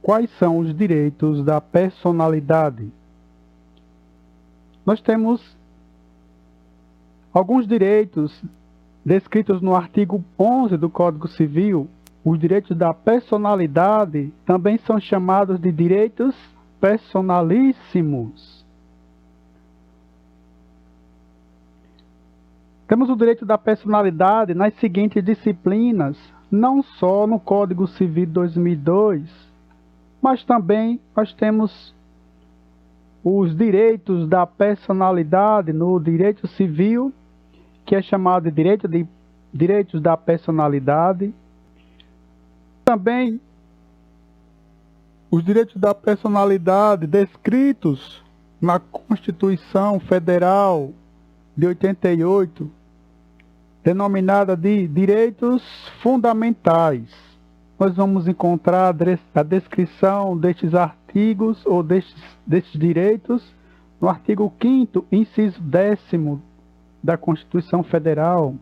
quais são os direitos da personalidade? Nós temos alguns direitos descritos no artigo 11 do Código Civil. Os direitos da personalidade também são chamados de direitos personalíssimos. Temos o direito da personalidade nas seguintes disciplinas, não só no Código Civil de 2002, mas também nós temos os direitos da personalidade no direito civil, que é chamado de direitos da personalidade. Também os direitos da personalidade descritos na Constituição Federal de 88, denominada de direitos fundamentais. Nós vamos encontrar a descrição destes artigos ou destes direitos no artigo 5º, inciso 10º da Constituição Federal.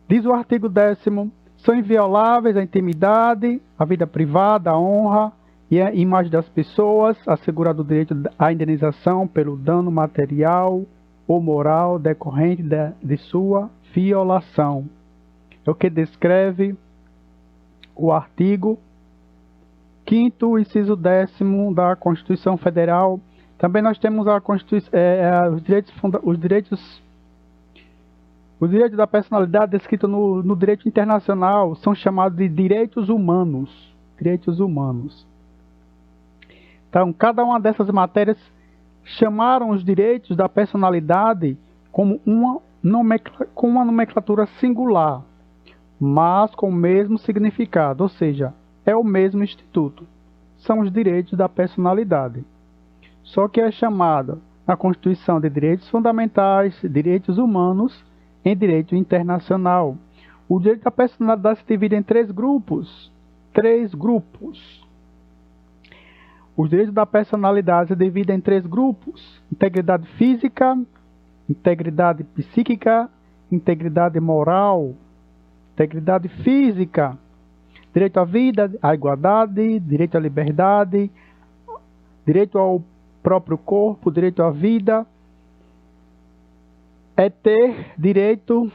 Diz o artigo 10º, são invioláveis a intimidade, a vida privada, a honra e a imagem das pessoas, assegurado o direito à indenização pelo dano material ou moral decorrente de sua violação. É o que descreve o artigo 5º, inciso 10º da Constituição Federal. Também nós temos os direitos da personalidade descritos no direito internacional, são chamados de direitos humanos. Direitos humanos. Então, cada uma dessas matérias chamaram os direitos da personalidade como uma nomenclatura singular, mas com o mesmo significado, ou seja, é o mesmo instituto. São os direitos da personalidade. Só que é chamada na Constituição de direitos fundamentais, direitos humanos, em direito internacional. O direito da personalidade se divide em três grupos. Os direitos da personalidade se dividem em três grupos: integridade física, integridade psíquica, integridade moral. Integridade física, direito à vida, à igualdade, direito à liberdade, direito ao próprio corpo, direito à vida. É ter direito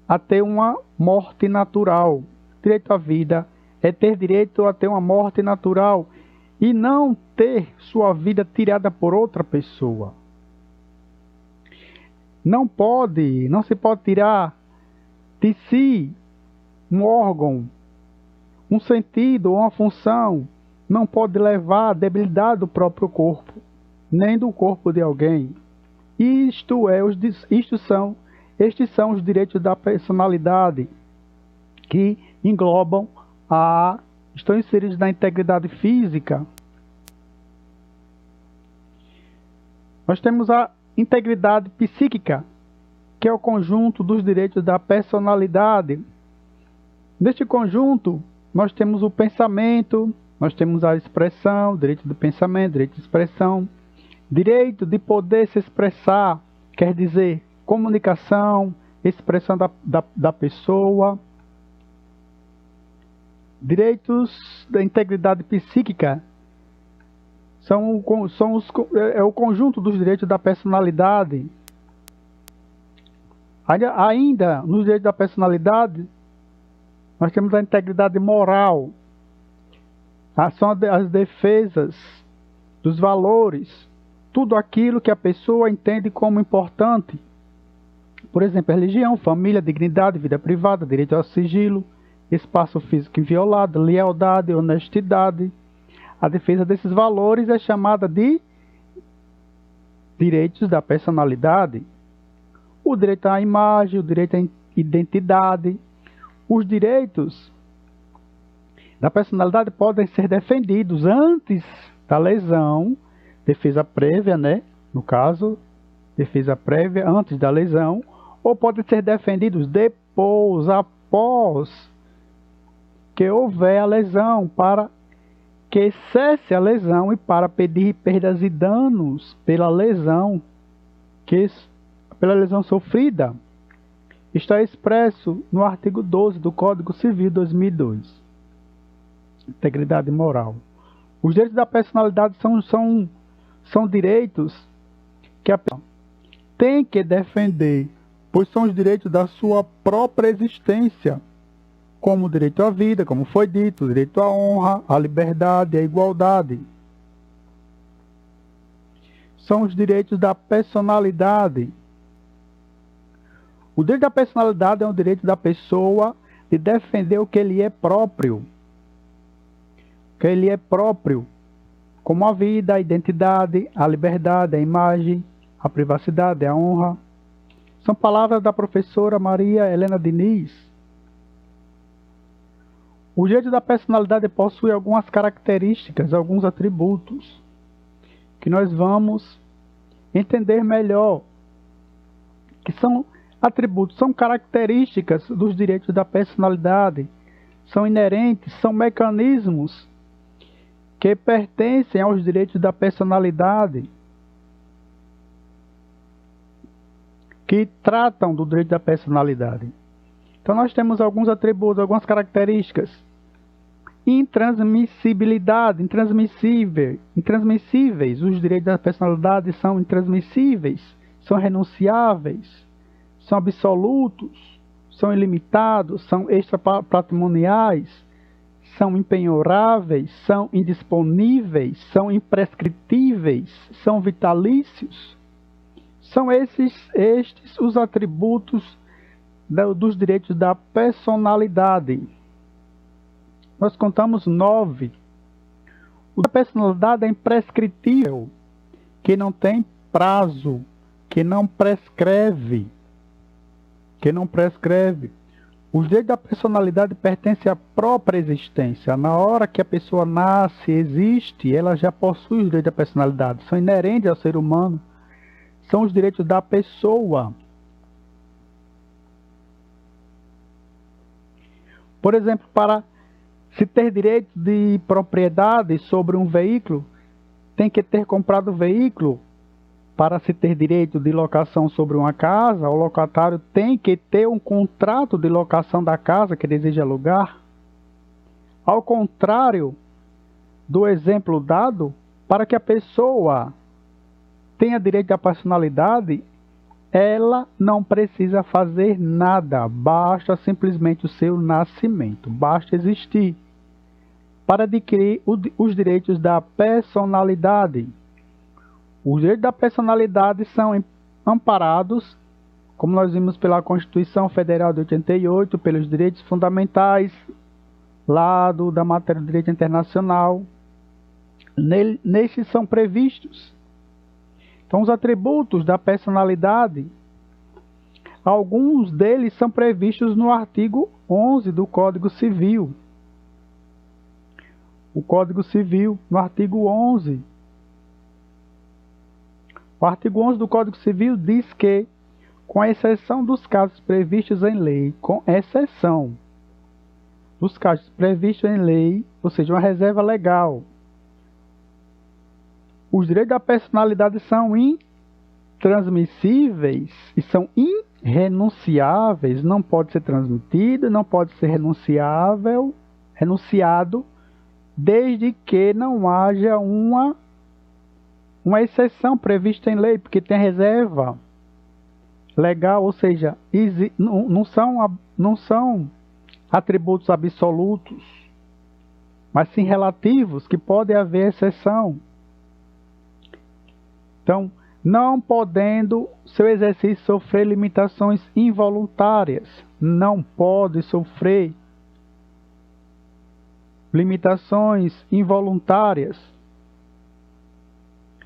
a ter uma morte natural. Direito à vida é ter direito a ter uma morte natural e não ter sua vida tirada por outra pessoa. Não se pode tirar de si um órgão, um sentido ou uma função. Não pode levar à debilidade do próprio corpo, nem do corpo de alguém. Estes são os direitos da personalidade, que estão inseridos na integridade física. Nós temos a integridade psíquica, que é o conjunto dos direitos da personalidade. Neste conjunto, nós temos o pensamento, nós temos a expressão, direito do pensamento, direito de expressão, direito de poder se expressar, quer dizer, comunicação, expressão da pessoa. Direitos da integridade psíquica é o conjunto dos direitos da personalidade. Ainda nos direitos da personalidade, nós temos a integridade moral. São as defesas dos valores, tudo aquilo que a pessoa entende como importante. Por exemplo, religião, família, dignidade, vida privada, direito ao sigilo, espaço físico inviolado, lealdade, honestidade. A defesa desses valores é chamada de direitos da personalidade. O direito à imagem, o direito à identidade. Os direitos da personalidade podem ser defendidos antes da lesão, defesa prévia, no caso, defesa prévia antes da lesão, ou podem ser defendidos depois, após que houver a lesão, para que cesse a lesão e para pedir perdas e danos pela lesão sofrida. está expresso no artigo 12 do Código Civil 2002. Integridade moral. Os direitos da personalidade são direitos que a pessoa tem que defender, pois são os direitos da sua própria existência, como o direito à vida, como foi dito, o direito à honra, à liberdade, à igualdade. São os direitos da personalidade. O direito da personalidade é um direito da pessoa de defender o que lhe é próprio. O que lhe é próprio, como a vida, a identidade, a liberdade, a imagem, a privacidade, a honra. São palavras da professora Maria Helena Diniz. O direito da personalidade possui algumas características, alguns atributos, que nós vamos entender melhor, que são atributos, são características dos direitos da personalidade, são inerentes, são mecanismos que pertencem aos direitos da personalidade, que tratam do direito da personalidade. Então nós temos alguns atributos, algumas características. Intransmissibilidade, intransmissíveis. Os direitos da personalidade são intransmissíveis, são renunciáveis, são absolutos, são ilimitados, são extrapatrimoniais, são impenhoráveis, são indisponíveis, são imprescritíveis, são vitalícios. São estes os atributos dos direitos da personalidade. Nós contamos 9. O da personalidade é imprescritível, que não tem prazo, que não prescreve. Os direitos da personalidade pertencem à própria existência. Na hora que a pessoa nasce, existe, ela já possui os direitos da personalidade. São inerentes ao ser humano. São os direitos da pessoa. Por exemplo, para se ter direito de propriedade sobre um veículo, tem que ter comprado o veículo. Para se ter direito de locação sobre uma casa, o locatário tem que ter um contrato de locação da casa que deseja alugar. Ao contrário do exemplo dado, para que a pessoa tenha direito à personalidade, ela não precisa fazer nada, basta simplesmente o seu nascimento, basta existir para adquirir os direitos da personalidade. Os direitos da personalidade são amparados, como nós vimos pela Constituição Federal de 88, pelos direitos fundamentais, lado da matéria do direito internacional. Nestes são previstos. Então, os atributos da personalidade, alguns deles são previstos no artigo 11 do Código Civil. O Código Civil, no artigo 11. O artigo 11 do Código Civil diz que, com exceção dos casos previstos em lei, com exceção dos casos previstos em lei, ou seja, uma reserva legal, os direitos da personalidade são intransmissíveis e são irrenunciáveis, não pode ser transmitido, não pode ser renunciado, desde que não haja uma exceção prevista em lei, porque tem reserva legal, ou seja, não são atributos absolutos, mas sim relativos, que pode haver exceção. Então, não podendo seu exercício sofrer limitações involuntárias, não pode sofrer limitações involuntárias.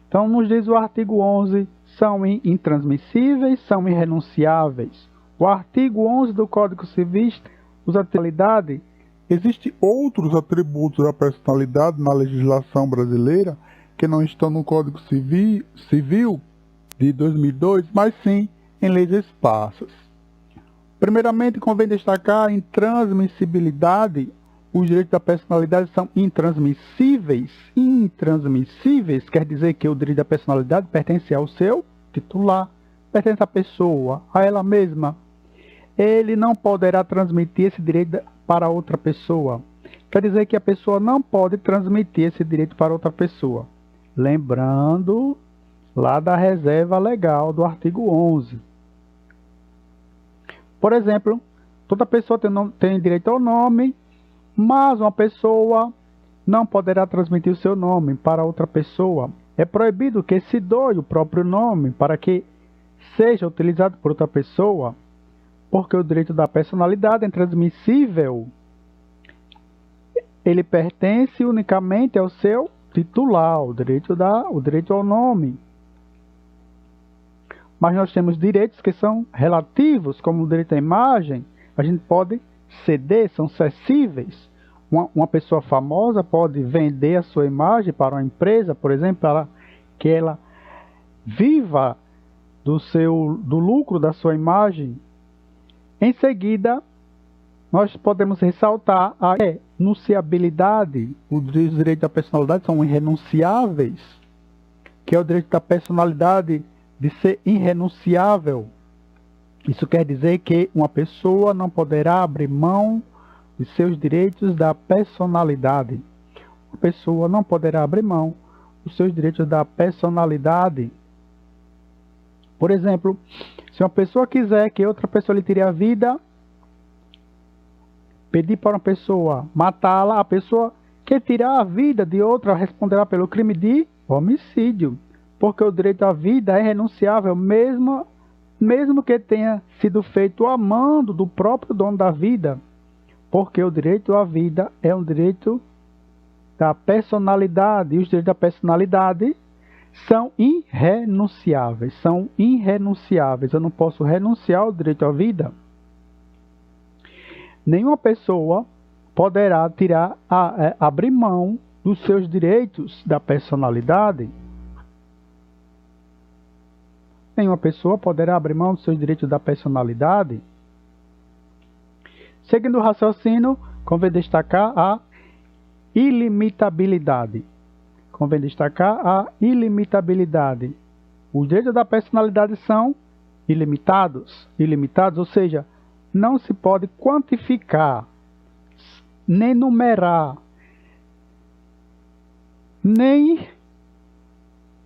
Então, nos diz o artigo 11, são intransmissíveis, são irrenunciáveis. O artigo 11 do Código Civil, a personalidade, existem outros atributos da personalidade na legislação brasileira que não estão no Código Civil de 2002, mas sim em leis esparsas. Primeiramente, convém destacar a intransmissibilidade. Os direitos da personalidade são intransmissíveis. Intransmissíveis quer dizer que o direito da personalidade pertence ao seu titular, pertence à pessoa, a ela mesma. ele não poderá transmitir esse direito para outra pessoa. Quer dizer que a pessoa não pode transmitir esse direito para outra pessoa. Lembrando lá da reserva legal do artigo 11. Por exemplo, toda pessoa tem direito ao nome, mas uma pessoa não poderá transmitir o seu nome para outra pessoa. É proibido que se doe o próprio nome para que seja utilizado por outra pessoa, porque o direito da personalidade é intransmissível. Ele pertence unicamente ao seu titular, o direito ao nome. Mas nós temos direitos que são relativos, como o direito à imagem. A gente pode ceder, são cessíveis. Uma pessoa famosa pode vender a sua imagem para uma empresa, por exemplo, para que ela viva do lucro da sua imagem. Em seguida, nós podemos ressaltar a renunciabilidade. Os direitos da personalidade são irrenunciáveis, que é o direito da personalidade de ser irrenunciável. Isso quer dizer que uma pessoa não poderá abrir mão de seus direitos da personalidade. Uma pessoa não poderá abrir mão dos seus direitos da personalidade. Por exemplo, se uma pessoa quiser que outra pessoa lhe tire a vida, pedir para uma pessoa matá-la, a pessoa que tirar a vida de outra responderá pelo crime de homicídio, porque o direito à vida é renunciável, mesmo que tenha sido feito a mando do próprio dono da vida, porque o direito à vida é um direito da personalidade, e os direitos da personalidade são irrenunciáveis, eu não posso renunciar ao direito à vida. Nenhuma pessoa poderá abrir mão dos seus direitos da personalidade. Nenhuma pessoa poderá abrir mão dos seus direitos da personalidade. Seguindo o raciocínio, convém destacar a ilimitabilidade. Os direitos da personalidade são ilimitados, ou seja, não se pode quantificar, nem numerar, nem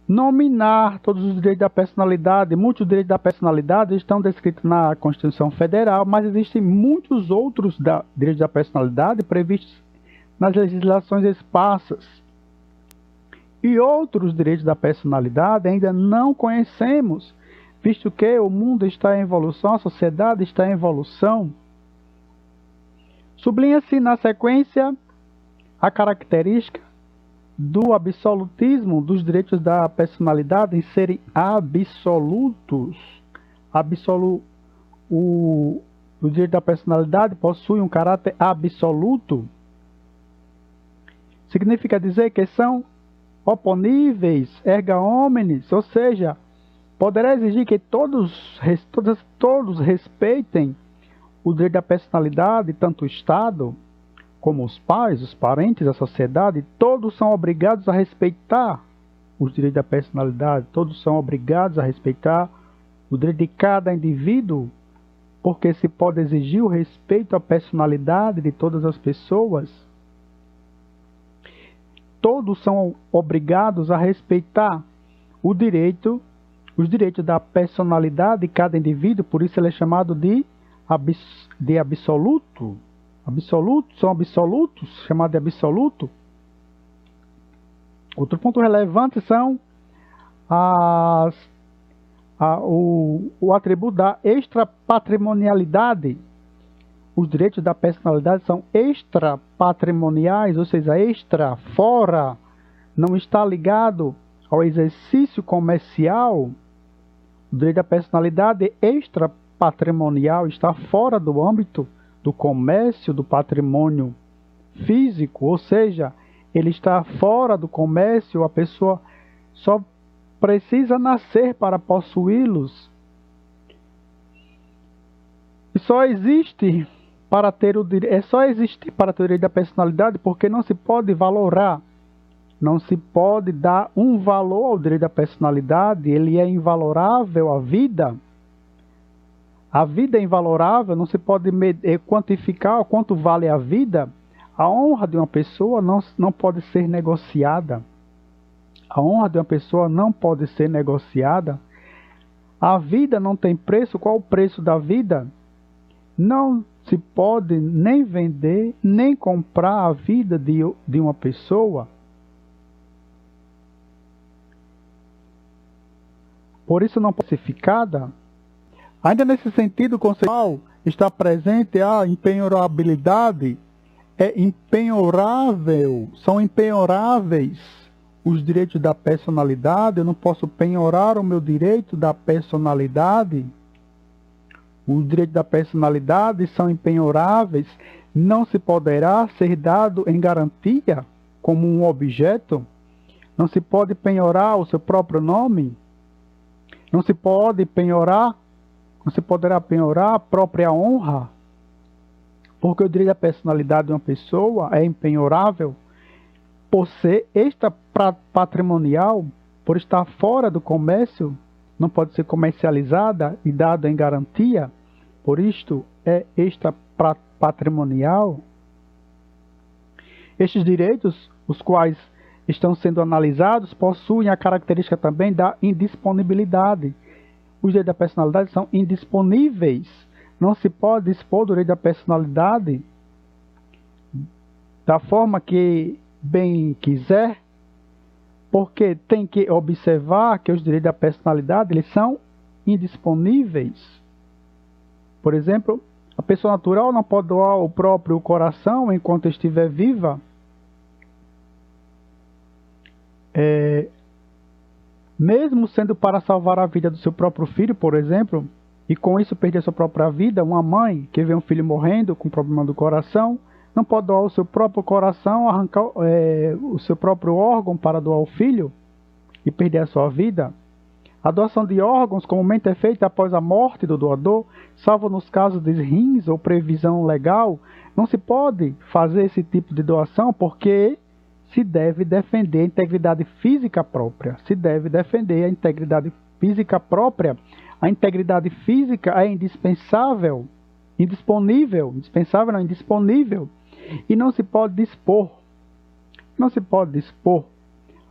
nominar todos os direitos da personalidade. Muitos direitos da personalidade estão descritos na Constituição Federal, mas existem muitos outros direitos da personalidade previstos nas legislações esparsas. E outros direitos da personalidade ainda não conhecemos, visto que o mundo está em evolução, a sociedade está em evolução. Sublinha-se na sequência a característica do absolutismo dos direitos da personalidade em serem absolutos. O direito da personalidade possui um caráter absoluto. Significa dizer que são oponíveis, erga omnes, ou seja, poderá exigir que todos respeitem o direito da personalidade, tanto o Estado como os pais, os parentes, a sociedade, todos são obrigados a respeitar os direitos da personalidade, todos são obrigados a respeitar o direito de cada indivíduo, porque se pode exigir o respeito à personalidade de todas as pessoas. Todos são obrigados a respeitar os direitos da personalidade de cada indivíduo, por isso ele é chamado de absoluto. São absolutos, chamado de absoluto. Outro ponto relevante são o atributo da extrapatrimonialidade. Os direitos da personalidade são extrapatrimoniais, ou seja, fora, não está ligado ao exercício comercial. O direito da personalidade extrapatrimonial está fora do âmbito do comércio, do patrimônio físico, ou seja, ele está fora do comércio, a pessoa só precisa nascer para possuí-los. E só existe para ter o direito da personalidade porque não se pode valorar, não se pode dar um valor ao direito da personalidade, ele é invalorável à vida. a vida é invalorável, não se pode quantificar o quanto vale a vida. A honra de uma pessoa não pode ser negociada. A honra de uma pessoa não pode ser negociada. A vida não tem preço. Qual o preço da vida? Não se pode nem vender, nem comprar a vida de uma pessoa. Por isso não pode ser ficada. Ainda nesse sentido conceitual, está presente a impenhorabilidade. É impenhorável, são impenhoráveis os direitos da personalidade. Eu não posso penhorar o meu direito da personalidade. Os direitos da personalidade são impenhoráveis. Não se poderá ser dado em garantia como um objeto. Não se pode penhorar o seu próprio nome. Não se pode penhorar, não se poderá penhorar a própria honra. Porque o direito da personalidade de uma pessoa é impenhorável por ser extra patrimonial, por estar fora do comércio, não pode ser comercializada e dada em garantia, por isto é extra patrimonial. Estes direitos, os quais estão sendo analisados, possuem a característica também da indisponibilidade. Os direitos da personalidade são indisponíveis. Não se pode dispor do direito da personalidade da forma que bem quiser, porque tem que observar que os direitos da personalidade eles são indisponíveis. Por exemplo, a pessoa natural não pode doar o próprio coração enquanto estiver viva. Mesmo sendo para salvar a vida do seu próprio filho, por exemplo, e com isso perder a sua própria vida, uma mãe que vê um filho morrendo com problema do coração, não pode doar o seu próprio coração, arrancar o seu próprio órgão para doar o filho e perder a sua vida. A doação de órgãos comumente é feita após a morte do doador, salvo nos casos de rins ou previsão legal. Não se pode fazer esse tipo de doação porque se deve defender a integridade física própria. Se deve defender a integridade física própria. A integridade física é indispensável, indisponível, indispensável não, indisponível. E não se pode dispor. Não se pode dispor.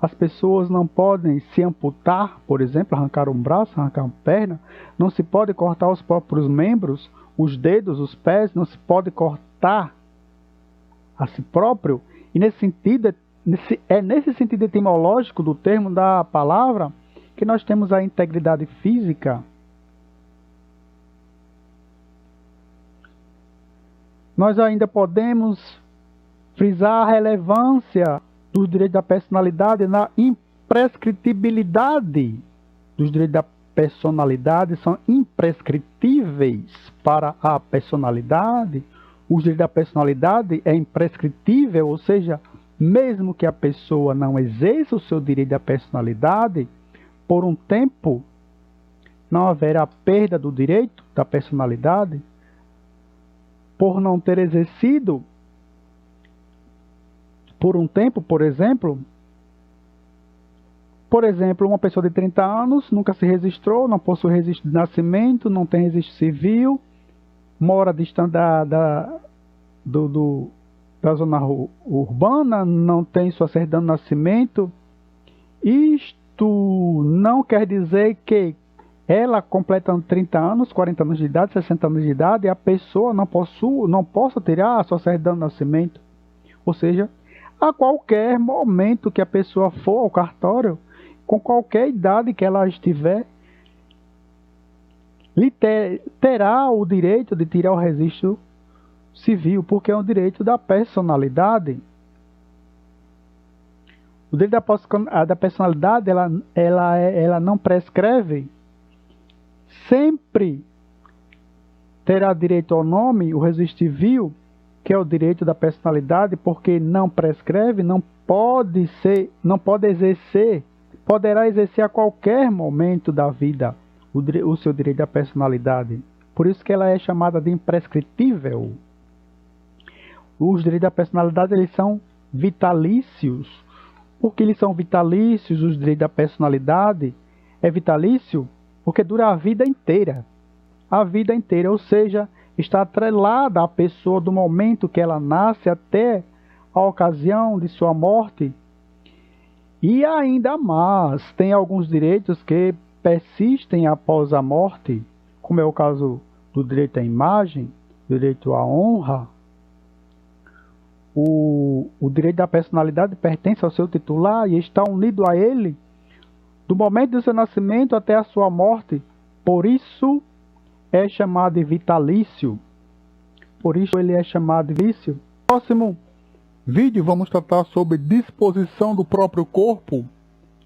As pessoas não podem se amputar, por exemplo, arrancar um braço, arrancar uma perna. Não se pode cortar os próprios membros, os dedos, os pés. Não se pode cortar a si próprio. E nesse sentido, nesse sentido etimológico do termo da palavra que nós temos a integridade física. Nós ainda podemos frisar a relevância dos direitos da personalidade na imprescritibilidade dos direitos da personalidade. São imprescritíveis para a personalidade. Os direitos da personalidade é imprescritível, ou seja, mesmo que a pessoa não exerça o seu direito da personalidade, por um tempo não haverá perda do direito da personalidade. Por não ter exercido por um tempo, por exemplo, uma pessoa de 30 anos nunca se registrou, não possui registro de nascimento, não tem registro civil, mora distante da zona urbana, não tem sua certidão de nascimento. Isto não quer dizer que ela, completando 30 anos, 40 anos de idade, 60 anos de idade, a pessoa não possa tirar a sua certidão de nascimento. Ou seja, a qualquer momento que a pessoa for ao cartório, com qualquer idade que ela estiver, terá o direito de tirar o registro civil, porque é um direito da personalidade. O direito da personalidade, ela não prescreve. Sempre terá direito ao nome, o registro civil, que é o direito da personalidade, porque não prescreve, não pode exercer, poderá exercer a qualquer momento da vida o seu direito da personalidade. Por isso que ela é chamada de imprescritível. Os direitos da personalidade eles são vitalícios. Por que eles são vitalícios? Os direitos da personalidade é vitalício porque dura a vida inteira. a vida inteira, ou seja, está atrelada à pessoa do momento que ela nasce até a ocasião de sua morte. E ainda mais, tem alguns direitos que persistem após a morte, como é o caso do direito à imagem, direito à honra. O direito da personalidade pertence ao seu titular e está unido a ele do momento do seu nascimento até a sua morte. Por isso é chamado de vitalício. Por isso ele é chamado de vitalício. Próximo vídeo vamos tratar sobre disposição do próprio corpo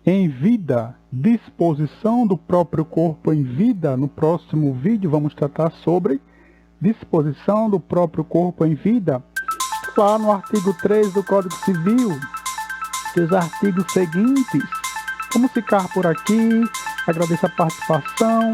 em vida. Disposição do próprio corpo em vida. No próximo vídeo vamos tratar sobre disposição do próprio corpo em vida. Lá no artigo 3 do Código Civil, e os artigos seguintes. Vamos ficar por aqui. Agradeço a participação.